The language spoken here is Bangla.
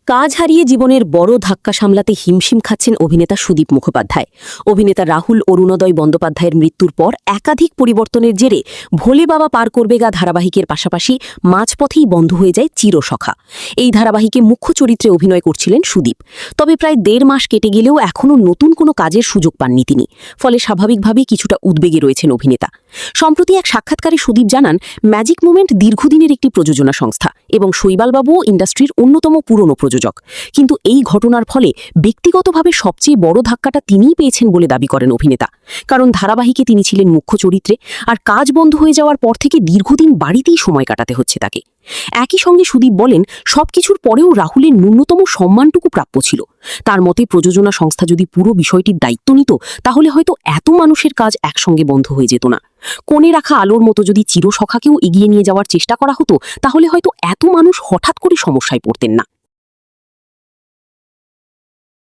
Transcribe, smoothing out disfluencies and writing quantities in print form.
কাজ হারিয়ে জীবনের বড় ধাক্কা সামলাতে হিমশিম খাচ্ছেন অভিনেতা সুদীপ মুখোপাধ্যায়। অভিনেতা রাহুল অরুণোদয় বন্দ্যোপাধ্যায়ের মৃত্যুর পর একাধিক পরিবর্তনের জেরে ভোলে বাবা পার করবে গা ধারাবাহিকের পাশাপাশি মাঝপথেই বন্ধ হয়ে যায় চিরসখা। এই ধারাবাহিকে মুখ্য চরিত্রে অভিনয় করছিলেন সুদীপ। তবে প্রায় 1.5 মাস কেটে গেলেও এখনও নতুন কোনো কাজের সুযোগ পাননি তিনি। ফলে স্বাভাবিকভাবেই কিছুটা উদ্বেগে রয়েছেন অভিনেতা। সম্প্রতি এক সাক্ষাৎকারে সুদীপ জানান, ম্যাজিক মুমেন্ট দীর্ঘদিনের একটি প্রযোজনা সংস্থা এবং শৈবালবাবুও ইন্ডাস্ট্রির অন্যতম পুরনো প্রযোজক। কিন্তু এই ঘটনার ফলে ব্যক্তিগতভাবে সবচেয়ে বড় ধাক্কাটা তিনিই পেয়েছেন বলে দাবি করেন অভিনেতা। কারণ ধারাবাহিকে তিনি ছিলেন মুখ্য চরিত্রে, আর কাজ বন্ধ হয়ে যাওয়ার পর থেকে দীর্ঘদিন বাড়িতেই সময় কাটাতে হচ্ছে তাকে। একই সঙ্গে সুদীপ বলেন, সবকিছুর পরেও রাহুলের ন্যূনতম সম্মানটুকু প্রাপ্য ছিল। তার মতে প্রযোজনা সংস্থা যদি পুরো বিষয়টির দায়িত্ব নিত, তাহলে হয়তো এত মানুষের কাজ একসঙ্গে বন্ধ হয়ে যেত না। কোণে রাখা আলোর মতো যদি চিরসখাকেও এগিয়ে নিয়ে যাওয়ার চেষ্টা করা হতো, তাহলে হয়তো এত মানুষ হঠাৎ করে সমস্যায় পড়তেন না।